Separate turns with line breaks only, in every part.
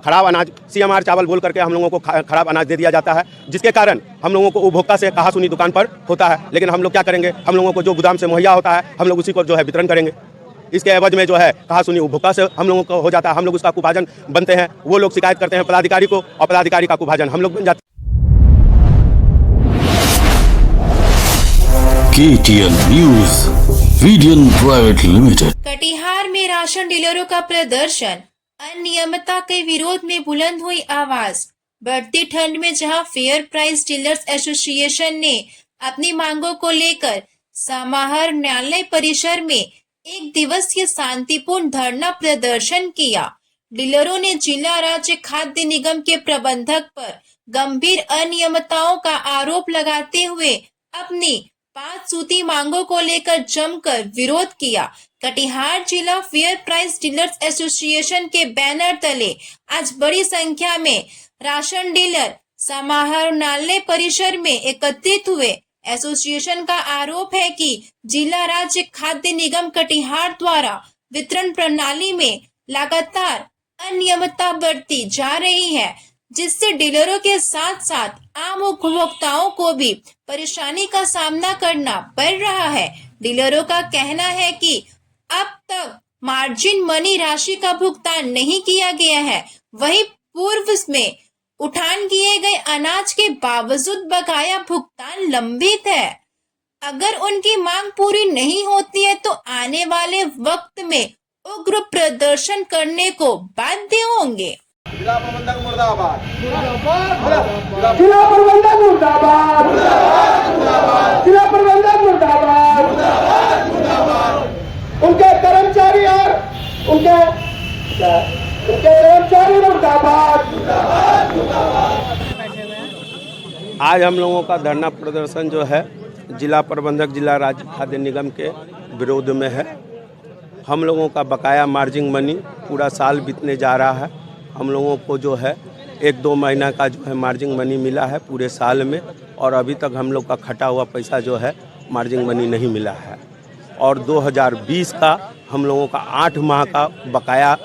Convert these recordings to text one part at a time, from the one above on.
खराब अनाज CMR चावल बोल करके हम लोगों को खराब अनाज दे दिया जाता है, जिसके कारण हम लोगों को उपभोक्ता से कहा सुनी दुकान पर होता है। लेकिन हम लोग क्या करेंगे, हम लोगों को जो गोदाम से मुहैया होता है हम लोग उसी को जो है वितरण करेंगे। इसके एवज में जो है कहा सुनी उपभोक्ता से हम लोगों को हो जाता है, हम लोग उसका कुभाजन बनते हैं। वो लोग शिकायत करते हैं पदाधिकारी को और पदाधिकारी का कुभाजन हम लोग बन जाते हैं।
KTN न्यूज वीडियन प्राइवेट लिमिटेड।
कटिहार में राशन डीलरों का प्रदर्शन, अनियमितता के विरोध में बुलंद हुई आवाज। बढ़ती ठंड में जहां फेयर प्राइस डीलर्स एसोसिएशन ने अपनी मांगों को लेकर समाहर न्यायालय परिसर में एक दिवसीय शांतिपूर्ण धरना प्रदर्शन किया, डीलरों ने जिला राज्य खाद्य निगम के प्रबंधक पर गंभीर अनियमितताओं का आरोप लगाते हुए अपनी 5 सूत्री मांगों को लेकर जमकर विरोध किया। कटिहार जिला फेयर प्राइस डीलर्स एसोसिएशन के बैनर तले आज बड़ी संख्या में राशन डीलर समाहरणालय परिसर में एकत्रित हुए। एसोसिएशन का आरोप है कि जिला राज्य खाद्य निगम कटिहार द्वारा वितरण प्रणाली में लगातार अनियमितता बढ़ती जा रही है, जिससे डीलरों के साथ साथ आम उपभोक्ताओं को भी परेशानी का सामना करना पड़ रहा है। डीलरों का कहना है कि अब तक मार्जिन मनी राशि का भुगतान नहीं किया गया है, वहीं पूर्व में उठान किए गए अनाज के बावजूद बकाया भुगतान लंबित है। अगर उनकी मांग पूरी नहीं होती है तो आने वाले वक्त में उग्र प्रदर्शन करने को बाध्य होंगे।
जिला प्रबंधक मुर्दाबाद,
जिला प्रबंधक मुर्दाबाद, जिला प्रबंधक मुर्दाबाद, उनके कर्मचारी और उनके कर्मचारी मुर्दाबाद।
आज हम लोगों का धरना प्रदर्शन जो है जिला प्रबंधक जिला राज्य खाद्य निगम के विरोध में है। हम लोगों का बकाया मार्जिन मनी पूरा साल बीतने जा रहा है। हम लोगों को जो है 1-2 महीना का जो है मार्जिन मनी मिला है पूरे साल में, और अभी तक हम लोग का खटा हुआ पैसा जो है मार्जिन मनी नहीं मिला है। और 2020 का हम लोगों का 8 माह का बकाया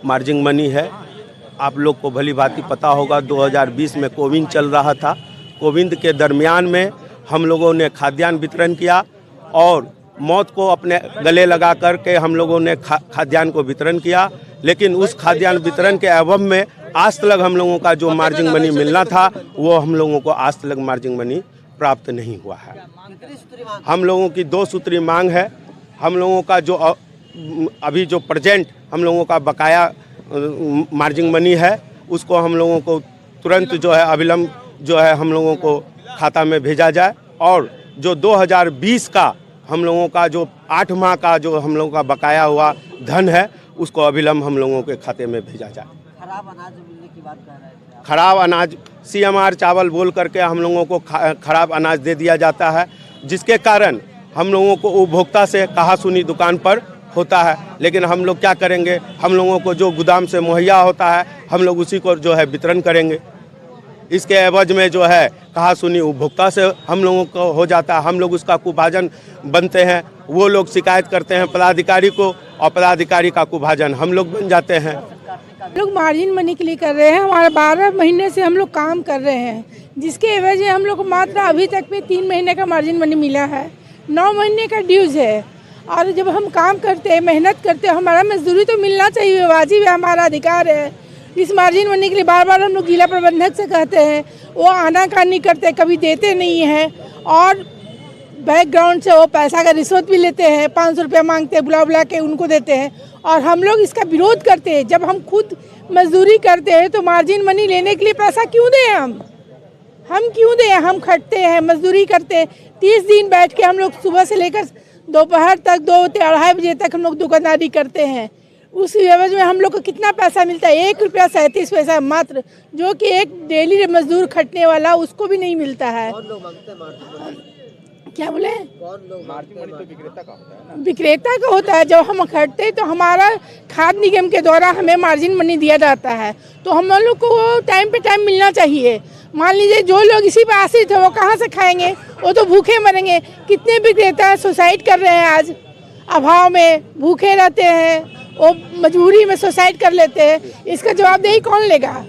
मार्जिन मनी है। आप लोग को भली भांति पता होगा 2020 में कोविड चल रहा था। कोविड के दरमियान में हम लोगों ने खाद्यान्न वितरण किया और मौत को अपने गले लगा कर के हम लोगों ने खाद्यान्न को वितरण किया, लेकिन उस खाद्यान्न वितरण के एवज में आज तक हम लोगों का जो मार्जिन मनी मिलना था वो हम लोगों को आज तक मार्जिन मनी प्राप्त नहीं हुआ है। हम लोगों की 2 सूत्री मांग है। हम लोगों का जो अभी जो प्रेजेंट हम लोगों का बकाया मार्जिन मनी है उसको हम लोगों को तुरंत जो है अविलंब जो है हम लोगों को खाता में भेजा जाए, और जो 2020 का हम लोगों का जो 8 माह का जो हम लोगों का बकाया हुआ धन है उसको अविलंब हम लोगों के खाते में भेजा जाए।
खराब अनाज मिलने की बात कर रहे थे।
खराब अनाज CMR चावल बोल करके हम लोगों को खराब अनाज दे दिया जाता है, जिसके कारण हम लोगों को उपभोक्ता से कहा सुनी दुकान पर होता है। लेकिन हम लोग क्या करेंगे, हम लोगों को जो गोदाम से मुहैया होता है हम लोग उसी को जो है वितरण करेंगे। इसके एवज में जो है कहा सुनी उपभोक्ता से हम लोगों को हो जाता है, हम लोग उसका कुभाजन बनते हैं। वो लोग शिकायत करते हैं पदाधिकारी को और पदाधिकारी का कुभाजन हम लोग बन जाते हैं।
लोग मार्जिन मनी के लिए कर रहे हैं। हमारे 12 महीने से हम लोग काम कर रहे हैं, जिसके एवज में हम लोग को मात्र अभी तक में 3 महीने का मार्जिन मनी मिला है। 9 महीने का ड्यूज है, और जब हम काम करते हैं, मेहनत करते हैं, हमारा मजदूरी तो मिलना चाहिए, वाजिब है, हमारा अधिकार है। इस मार्जिन मनी के लिए बार बार हम लोग जिला प्रबंधक से कहते हैं, वो आनाकानी करते हैं, कभी देते नहीं हैं, और बैकग्राउंड से वो पैसा का रिश्वत भी लेते हैं। 500 रुपया मांगते हैं, बुला के उनको देते हैं, और हम लोग इसका विरोध करते हैं। जब हम खुद मजदूरी करते हैं तो मार्जिन मनी लेने के लिए पैसा क्यों दें? हम क्यों दें? हम खटते हैं, मजदूरी करते हैं, 30 दिन बैठ के हम लोग सुबह से लेकर दोपहर तक 2-2:30 बजे तक हम लोग दुकानदारी करते हैं। उस एवज में हम लोग को कितना पैसा मिलता है? 1 रुपया 37 पैसा मात्र, जो कि एक डेली मजदूर खटने वाला उसको भी नहीं मिलता है।
कौन लोग मांगते हैं?
क्या बोले?
कौन लोग मांगते हैं?
विक्रेता का होता है ना?
विक्रेता का होता है। जब हम खटते हैं तो हमारा खाद्य निगम के द्वारा हमें मार्जिन मनी दिया जाता है, तो हम लोग को टाइम पे टाइम मिलना चाहिए। मान लीजिए जो लोग इसी पे आश्रित है वो कहाँ से खाएंगे? वो तो भूखे मरेंगे। कितने विक्रेता सुसाइड कर रहे हैं, आज अभाव में भूखे रहते हैं, वो मजबूरी में सुसाइड कर लेते हैं, इसका जवाबदेही कौन लेगा?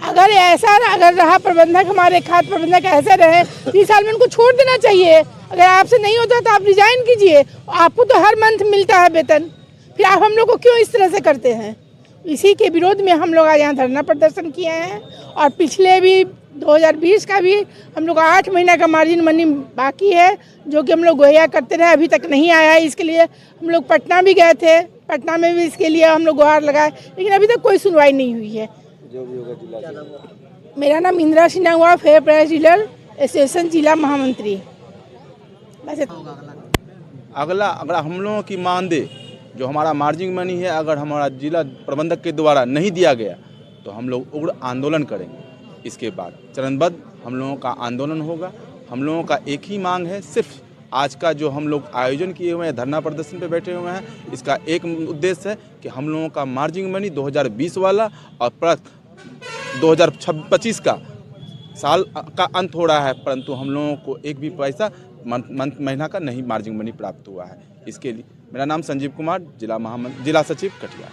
अगर ऐसा अगर रहा प्रबंधक, हमारे खाद्य प्रबंधक ऐसे रहे, 30 साल में उनको छोड़ देना चाहिए। अगर आपसे नहीं होता तो आप रिजाइन कीजिए, आपको तो हर मंथ मिलता है वेतन, फिर आप हम लोग को क्यों इस तरह से करते हैं? इसी के विरोध में हम लोग आज यहाँ धरना प्रदर्शन किए हैं। और पिछले भी 2020 का भी हम लोग 8 महीना का मार्जिन मनी बाकी है, जो कि हम लोग गुहैया करते रहे, अभी तक नहीं आया है। इसके लिए हम लोग पटना भी गए थे, पटना में भी इसके लिए हम लोग गुहार लगाए, लेकिन अभी तक कोई सुनवाई नहीं हुई है। मेरा नाम इंदिरा सिन्हा हुआ, फेयर प्राइस डीलर एसोसिएशन जिला महामंत्री। बस
अगला अगर हम लोगों की मानदेय जो हमारा मार्जिन मनी है, अगर हमारा जिला प्रबंधक के द्वारा नहीं दिया गया तो हम लोग उग्र आंदोलन करेंगे। इसके बाद चरणबद्ध हम लोगों का आंदोलन होगा। हम लोगों का एक ही मांग है, सिर्फ आज का जो हम लोग आयोजन किए हुए हैं, धरना प्रदर्शन पे बैठे हुए हैं, इसका एक उद्देश्य है कि हम लोगों का मार्जिन मनी 2020 वाला और प्लस 2025 का साल का अंत हो रहा है, परंतु हम लोगों को एक भी पैसा महीना का नहीं मार्जिन मनी प्राप्त हुआ है। इसके लिए मेरा नाम संजीव कुमार, जिला सचिव कटिहार।